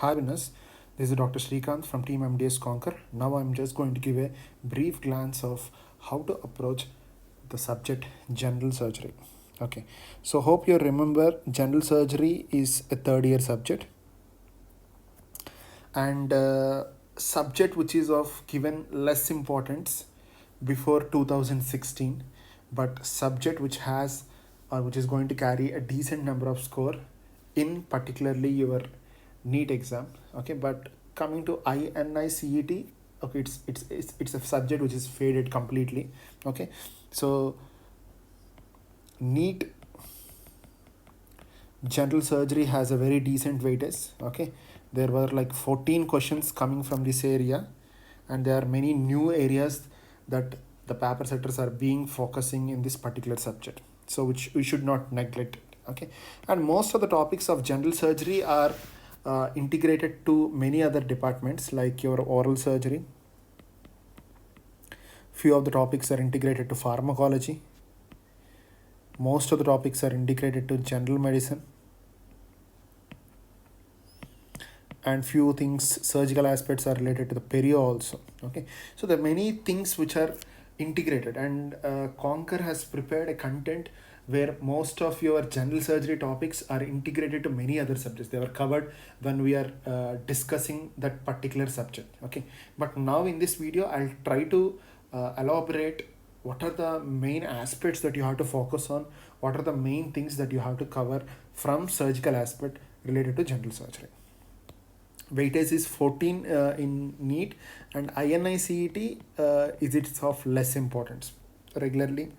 Hi, Venus. This is Dr. Srikanth from Team MDS Conquer. Now I'm just going to give a brief glance of how to approach the subject general surgery. Okay, so hope you remember general surgery is a third year subject and subject which is of given less importance before 2016, but subject which has or which is going to carry a decent number of score in particularly your NEET exam. Okay, but coming to INICET, okay, it's a subject which is faded completely. Okay, so NEET general surgery has a very decent weightage. Okay, there were like 14 questions coming from this area, and there are many new areas that the paper setters are being focusing in this particular subject, so which we should not neglect it. Okay, and most of the topics of general surgery are integrated to many other departments like your oral surgery. Few of the topics are integrated to pharmacology. Most of the topics are integrated to general medicine, and few things surgical aspects are related to the perio also. Okay, so there are many things which are integrated, and Conquer has prepared a content where most of your general surgery topics are integrated to many other subjects. They were covered when we are discussing that particular subject. Okay, but now in this video I'll try to elaborate what are the main aspects that you have to focus on, what are the main things that you have to cover from surgical aspect related to general surgery. Weightage is 14 in NEET, and INICET is it's of less importance. Regularly,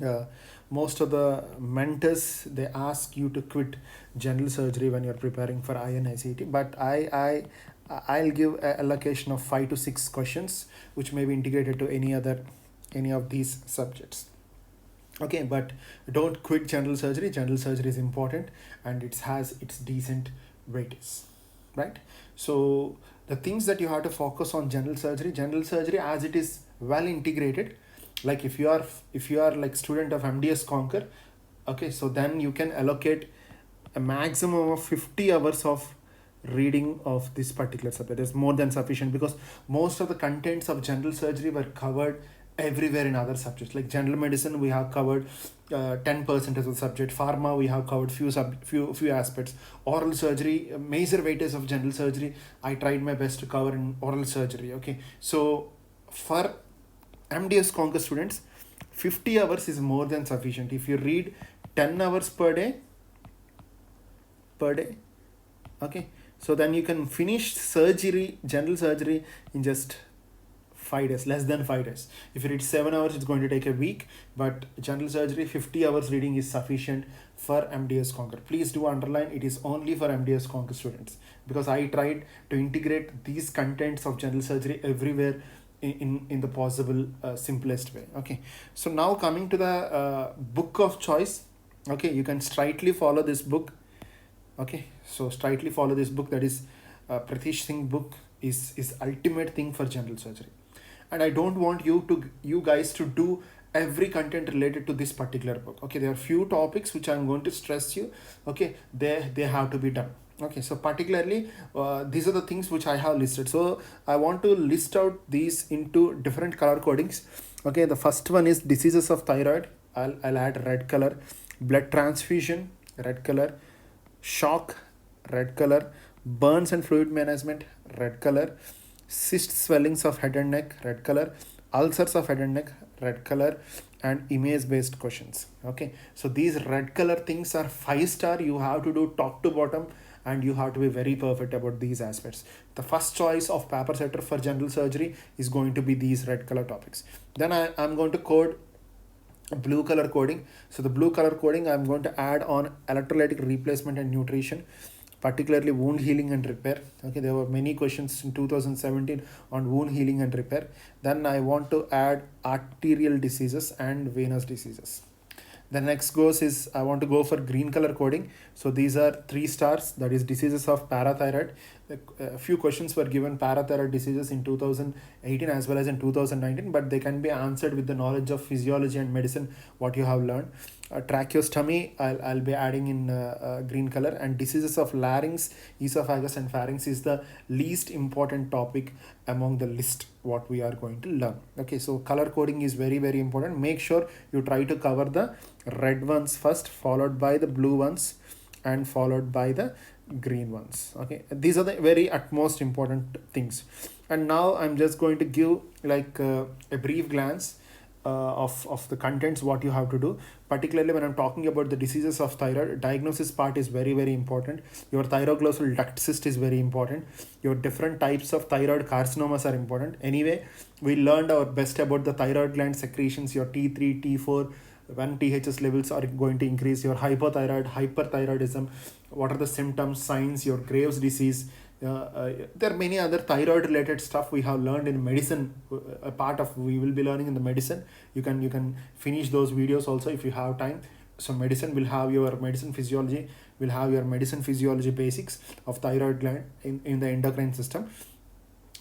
uh, most of the mentors they ask you to quit general surgery when you're preparing for INICET, but I'll give a allocation of 5 to 6 questions which may be integrated to any of these subjects. Okay, but don't quit general surgery. General surgery is important and it has its decent weightage, right? So the things that you have to focus on general surgery as it is well integrated, like if you are like student of MDS Conquer, okay, so then you can allocate a maximum of 50 hours of reading of this particular subject. Is more than sufficient because most of the contents of general surgery were covered everywhere in other subjects. Like general medicine we have covered 10% of the subject. Pharma we have covered few aspects. Oral surgery, major weightage of general surgery I tried my best to cover in oral surgery. Okay, so for MDS Conquer students, 50 hours is more than sufficient. If you read 10 hours per day, okay, so then you can finish surgery, general surgery, in just 5 days, less than 5 days. If you read 7 hours, it's going to take a week, but general surgery 50 hours reading is sufficient for MDS Conquer. Please do underline it is only for MDS Conquer students, because I tried to integrate these contents of general surgery everywhere in the possible simplest way. Okay, so now coming to the book of choice. Okay, you can straightly follow this book. Okay, so straightly follow this book, that is Pratish Singh book is ultimate thing for general surgery. And I don't want you guys to do every content related to this particular book. Okay, there are few topics which I'm going to stress you. Okay, they have to be done. Okay, so particularly these are the things which I have listed, so I want to list out these into different color codings. Okay, the first one is diseases of thyroid. I'll add red color. Blood transfusion, red color. Shock, red color. Burns and fluid management, red color. Cyst swellings of head and neck, red color. Ulcers of head and neck, red color. And image based questions. Okay, so these red color things are 5 star. You have to do top to bottom and you have to be very perfect about these aspects. The first choice of paper setter for general surgery is going to be these red color topics. Then I'm going to code blue color coding. So the blue color coding I'm going to add on electrolytic replacement and nutrition, particularly wound healing and repair. Okay, there were many questions in 2017 on wound healing and repair. Then I want to add arterial diseases and venous diseases. The next goes is I want to go for green color coding. So these are 3 stars, that is diseases of parathyroid. A few questions were given parathyroid diseases in 2018 as well as in 2019, but they can be answered with the knowledge of physiology and medicine what you have learned. tracheostomy, I'll be adding in green color, and diseases of larynx, esophagus and pharynx is the least important topic among the list what we are going to learn. Okay, so color coding is very very important. Make sure you try to cover the red ones first, followed by the blue ones, and followed by the green ones. Okay, these are the very utmost important things. And now I'm just going to give like a brief glance of the contents what you have to do. Particularly when I'm talking about the diseases of thyroid, diagnosis part is very very important. Your thyroglossal duct cyst is very important. Your different types of thyroid carcinomas are important. Anyway, we learned our best about the thyroid gland secretions, your T3 T4, when THS levels are going to increase, your hypothyroid, hyperthyroidism, what are the symptoms, signs, your Graves disease. There are many other thyroid related stuff we have learned in medicine. A part of we will be learning in the medicine. You can finish those videos also if you have time. So medicine will have your medicine physiology, will have your medicine physiology basics of thyroid gland in the endocrine system.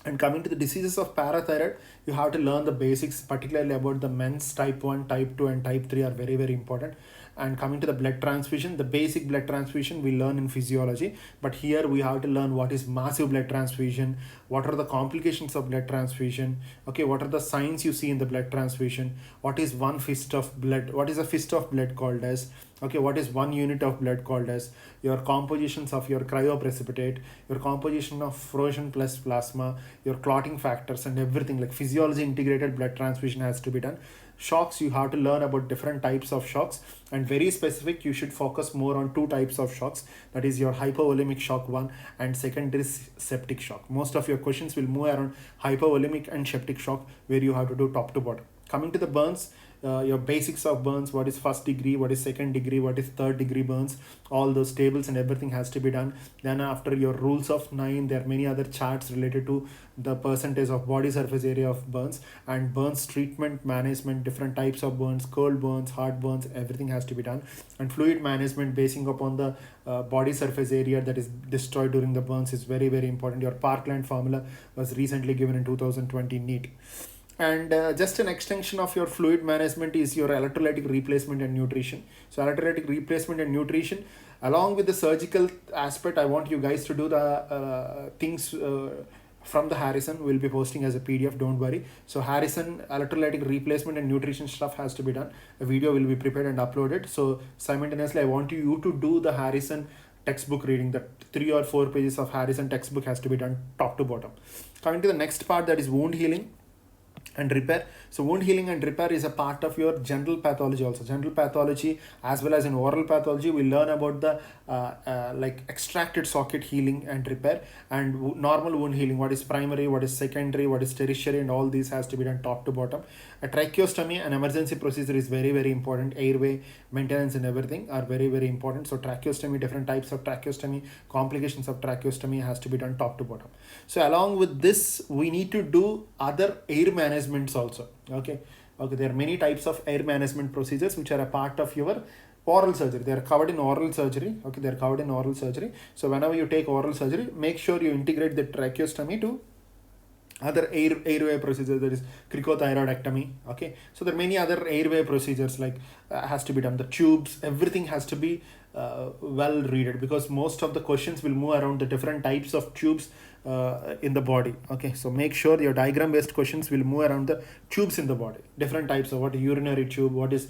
And coming to the diseases of parathyroid, you have to learn the basics, particularly about the men's type 1, type 2 and type 3 are very very important. And coming to the blood transfusion, the basic blood transfusion we learn in physiology, but here we have to learn what is massive blood transfusion, what are the complications of blood transfusion, okay, what are the signs you see in the blood transfusion, what is one fist of blood, what is a fist of blood called as, okay, what is 1 unit of blood called as, your compositions of your cryoprecipitate, your composition of frozen plus plasma, your clotting factors and everything, like physiology integrated blood transfusion has to be done. Shocks, you have to learn about different types of shocks, and very specific, you should focus more on 2 types of shocks, that is your hypovolemic shock 1 and secondary septic shock. Most of your questions will move around hypovolemic and septic shock, where you have to do top to bottom. Coming to the burns, your basics of burns, what is first degree, what is second degree, what is third degree burns, all those tables and everything has to be done. Then after your rules of 9, there are many other charts related to the percentage of body surface area of burns, and burns treatment management, different types of burns, cold burns, hard burns, everything has to be done. And fluid management basing upon the body surface area that is destroyed during the burns is very very important. Your Parkland formula was recently given in 2020 NEET. And just an extension of your fluid management is your electrolytic replacement and nutrition. So electrolytic replacement and nutrition, along with the surgical aspect, I want you guys to do the things from the Harrison. Will be posting as a PDF, don't worry. So Harrison electrolytic replacement and nutrition stuff has to be done. A video will be prepared and uploaded. So simultaneously I want you to do the Harrison textbook reading. The 3 or 4 pages of Harrison textbook has to be done top to bottom. Coming to the next part, that is wound healing and repair. So wound healing and repair is a part of your general pathology also. General pathology as well as in oral pathology, we learn about the like extracted socket healing and repair, and normal wound healing, what is primary, what is secondary, what is tertiary, and all these has to be done top to bottom. A tracheostomy, an emergency procedure, is very very important. Airway maintenance and everything are very very important. So tracheostomy, different types of tracheostomy, complications of tracheostomy has to be done top to bottom. So along with this, we need to do other air managements also. Okay, there are many types of air management procedures which are a part of your oral surgery. They are covered in oral surgery. Okay, they are covered in oral surgery. So whenever you take oral surgery, make sure you integrate the tracheostomy to other airway procedures, that is cricothyroidectomy. Okay, so there are many other airway procedures like has to be done. The tubes, everything has to be well readed, because most of the questions will move around the different types of tubes in the body. Okay, so make sure your diagram based questions will move around the tubes in the body, different types of, what is urinary tube, what is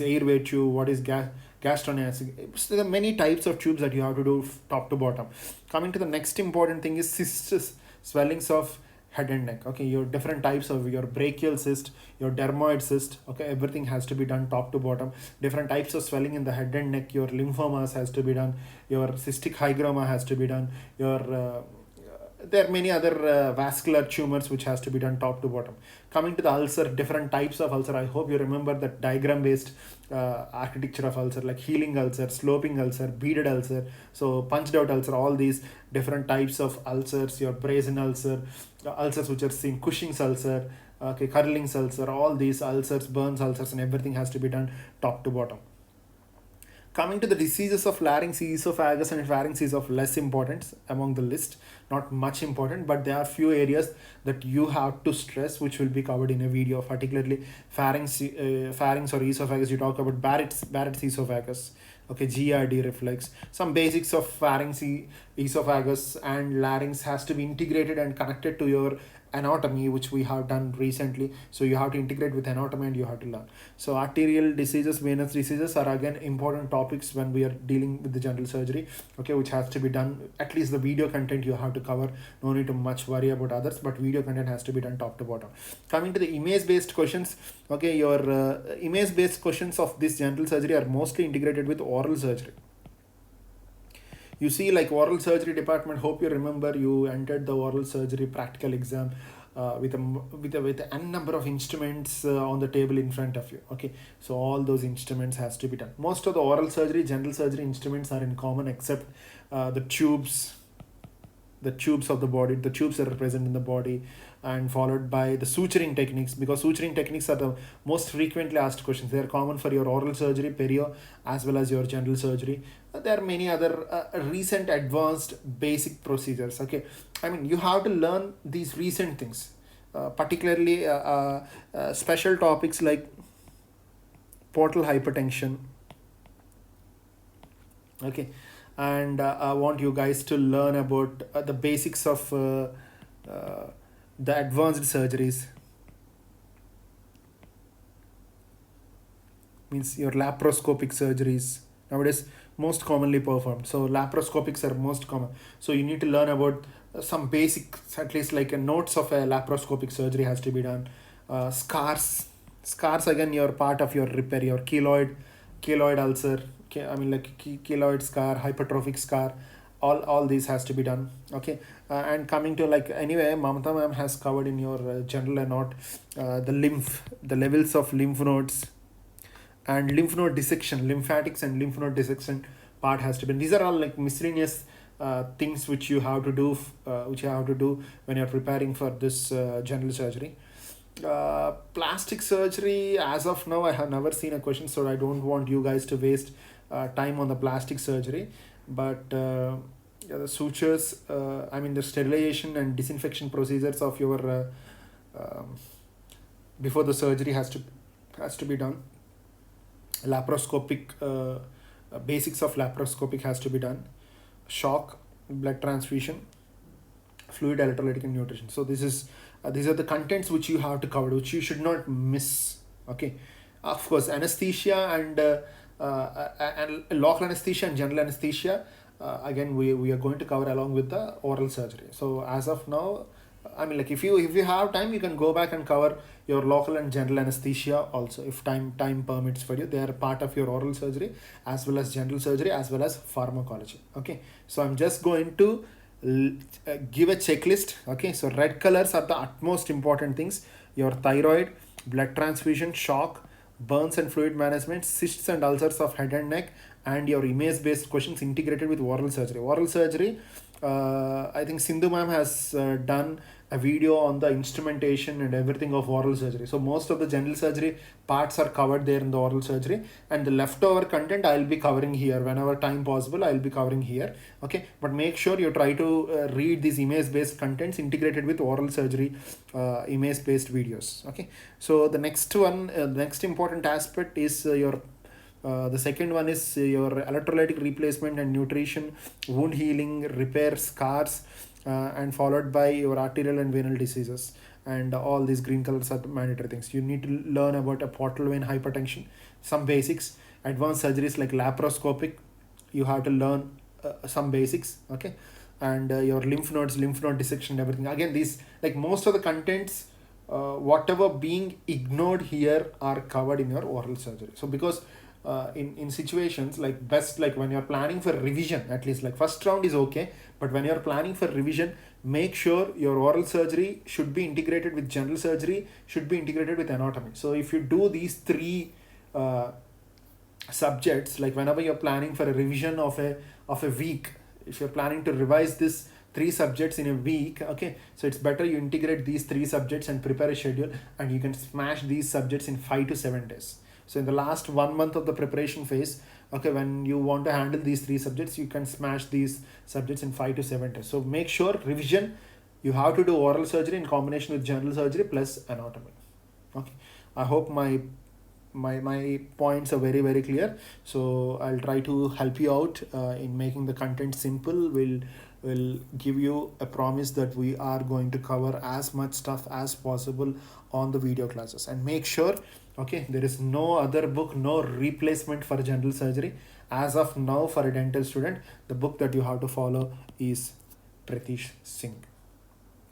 airway tube, what is gastrointestinal. So there are many types of tubes that you have to do top to bottom. Coming to the next important thing is cysts, swellings of head and neck. Okay, your different types of your brachial cyst, your dermoid cyst. Okay, everything has to be done top to bottom. Different types of swelling in the head and neck, your lymphomas has to be done, your cystic hygroma has to be done, your there are many other vascular tumors which has to be done top to bottom. Coming to the ulcer, different types of ulcer. I hope you remember that diagram based architecture of ulcer, like healing ulcer, sloping ulcer, beaded ulcer, so punched out ulcer, all these different types of ulcers, your brazen ulcer, ulcers which are seen, Cushing's ulcer, okay, Curling's ulcer, all these ulcers, Burns ulcers, and everything has to be done top to bottom. Coming to the diseases of larynx, esophagus, and pharynx is of less importance among the list, not much important, but there are few areas that you have to stress, which will be covered in a video, particularly pharynx or esophagus. You talk about Barrett's esophagus, okay, GRD reflex. Some basics of pharynx, esophagus, and larynx has to be integrated and connected to your anatomy, which we have done recently. So you have to integrate with anatomy and you have to learn. So arterial diseases, venous diseases are again important topics when we are dealing with the general surgery, okay, which has to be done. At least the video content you have to cover. No need to much worry about others, but video content has to be done top to bottom. Coming to the image based questions, okay, your image based questions of this general surgery are mostly integrated with oral surgery. You see, like oral surgery department, hope you remember you entered the oral surgery practical exam with a n number of instruments on the table in front of you. Okay, so all those instruments has to be done. Most of the oral surgery, general surgery instruments are in common, except the tubes of the body. The tubes are present in the body, and followed by the suturing techniques, because suturing techniques are the most frequently asked questions. They are common for your oral surgery, perio, as well as your general surgery. There are many other recent advanced basic procedures. Okay, I mean, you have to learn these recent things, particularly special topics like portal hypertension. Okay, and I want you guys to learn about the basics of the advanced surgeries, means your laparoscopic surgeries nowadays most commonly performed. So laparoscopics are most common, so you need to learn about some basics, at least like a notes of a laparoscopic surgery has to be done. Scars again, your part of your repair, your keloid ulcer, I mean like keloid scar, hypertrophic scar, all these has to be done. Okay, and coming to, like, anyway, Mamata ma'am has covered in your general and not the levels of lymph nodes and lymph node dissection, lymphatics and lymph node dissection part has to be. These are all like miscellaneous things which you have to do, when you're preparing for this general surgery. Plastic surgery, as of now, I have never seen a question, so I don't want you guys to waste time on the plastic surgery. But yeah, the sutures, I mean the sterilization and disinfection procedures of your before the surgery has to be done. Laparoscopic basics of laparoscopic has to be done. Shock, blood transfusion, fluid, electrolytic, and nutrition. So these are the contents which you have to cover, which you should not miss. Okay, of course, anesthesia and local anesthesia and general anesthesia, again we are going to cover along with the oral surgery. So as of now, I mean, like, if you have time, you can go back and cover your local and general anesthesia also, if time permits for you. They are part of your oral surgery as well as general surgery as well as pharmacology. Okay, so I'm just going to give a checklist. Okay, so red colors are the utmost important things: your thyroid, blood transfusion, shock, burns and fluid management, cysts and ulcers of head and neck, and your image based questions integrated with oral surgery. I think Sindhu ma'am has done a video on the instrumentation and everything of oral surgery. So most of the general surgery parts are covered there in the oral surgery, and the leftover content I'll be covering here whenever time possible. I'll be covering here. Okay, but make sure you try to read these image based contents integrated with oral surgery image based videos. Okay, so the next one, next important aspect is the second one is your electrolytic replacement and nutrition, wound healing, repair, scars, and followed by your arterial and venal diseases. And all these green colors are the mandatory things. You need to learn about a portal vein hypertension, some basics. Advanced surgeries like laparoscopic, you have to learn some basics. Okay, and your lymph node dissection, everything. Again, these, like, most of the contents, whatever being ignored here are covered in your oral surgery. So because in situations like best, like when you're planning for revision, at least like first round is okay, but when you're planning for revision, make sure your oral surgery should be integrated with general surgery, should be integrated with anatomy. So if you do these three subjects, like whenever you're planning for a revision of a week, if you're planning to revise this 3 subjects in a week, okay, so it's better you integrate these 3 subjects and prepare a schedule, and you can smash these subjects in 5 to 7 days. So in the last 1 month of the preparation phase, Okay, when you want to handle these three subjects, you can smash these subjects in 5 to 7 tests. So make sure revision, you have to do oral surgery in combination with general surgery plus anatomy. Okay, I hope my points are very clear. So I'll try to help you out in making the content simple. Will give you a promise that we are going to cover as much stuff as possible on the video classes. And make sure, okay, there is no other book, no replacement for general surgery as of now. For a dental student, the book that you have to follow is Pratish Singh.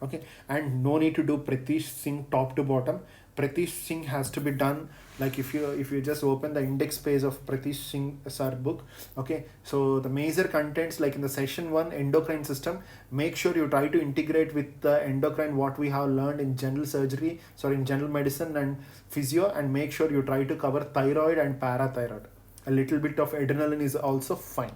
Okay, and no need to do Pratish Singh top to bottom. Pratish Singh has to be done, like if you just open the index page of Pratish Singh sir book. Okay, so the major contents, like in the session 1 endocrine system, make sure you try to integrate with the endocrine what we have learned in general surgery, sorry, in general medicine and physio, and make sure you try to cover thyroid and parathyroid. A little bit of adrenaline is also fine.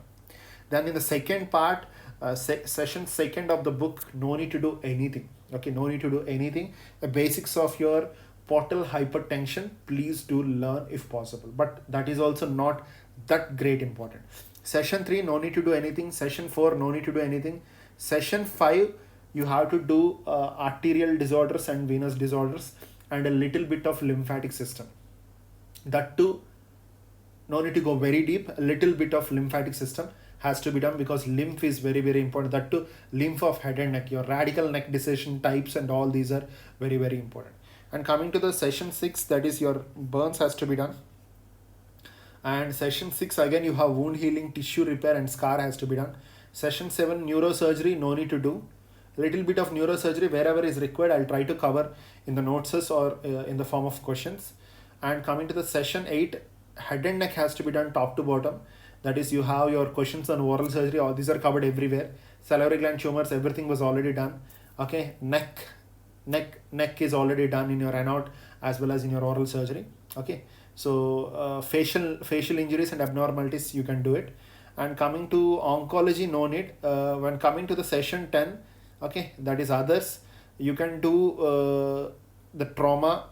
Then in the second part, session second of the book, no need to do anything. Okay, no need to do anything. The basics of your portal hypertension, please do learn if possible, but that is also not that great important. Session 3, no need to do anything. Session 4, no need to do anything. Session 5, you have to do arterial disorders and venous disorders and a little bit of lymphatic system. That too, no need to go very deep. A little bit of lymphatic system has to be done because lymph is very important. That too, lymph of head and neck, your radical neck decision types and all these are very important. And coming to the session 6, that is your burns has to be done. And session 6, again you have wound healing, tissue repair and scar has to be done. Session 7, neurosurgery, no need to do. A little bit of neurosurgery wherever is required, I'll try to cover in the notes or in the form of questions. And coming to the session 8, head and neck has to be done top to bottom. That is, you have your questions on oral surgery, all these are covered everywhere. Salivary gland tumors, everything was already done. Okay, neck is already done in your Raynaud as well as in your oral surgery. Okay, so facial injuries and abnormalities, you can do it. And coming to oncology, no need. When coming to the session 10, okay, that is others, you can do the trauma,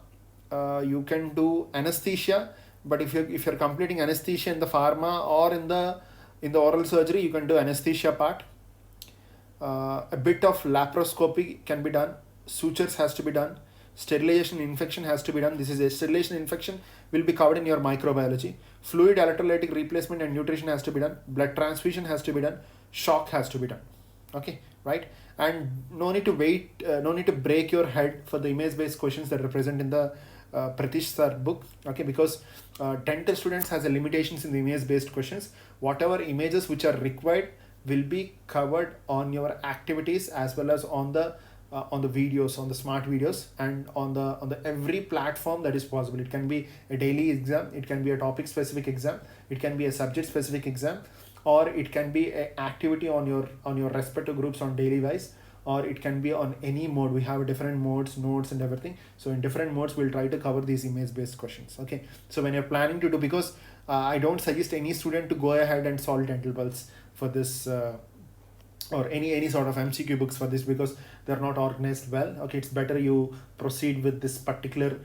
you can do anesthesia. But if you're completing anesthesia in the pharma or in the oral surgery, you can do anesthesia part. A bit of laparoscopy can be done. Sutures has to be done. Sterilization infection has to be done. This is a sterilization infection will be covered in your microbiology. Fluid electrolytic replacement and nutrition has to be done. Blood transfusion has to be done. Shock has to be done. Okay, right? And no need to wait, no need to break your head for the image based questions that are present in the Pratish sir book. Okay, because dental students has a limitations in the image based questions. Whatever images which are required will be covered on your activities as well as on the videos, on the smart videos, and on the every platform that is possible. It can be a daily exam, it can be a topic specific exam, it can be a subject specific exam, or it can be an activity on your respective groups on daily wise, or it can be on any mode. We have different modes, notes and everything. So in different modes, we'll try to cover these image based questions. Okay, so when you're planning to do, because I don't suggest any student to go ahead and solve dental pulse for this or any sort of MCQ books for this, because they're not organized well. Okay, it's better you proceed with this particular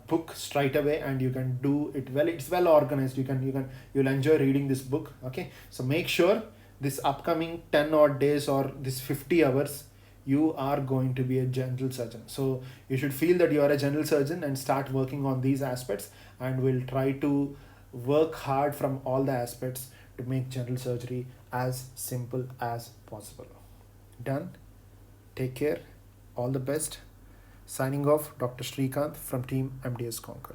book straight away and you can do it well. It's well organized. You'll enjoy reading this book. Okay, so make sure this upcoming 10 odd days or this 50 hours you are going to be a general surgeon. So you should feel that you are a general surgeon and start working on these aspects, and we'll try to work hard from all the aspects to make general surgery as simple as possible. Done. Take care. All the best. Signing off, Dr. Srikanth from Team MDS Conquer.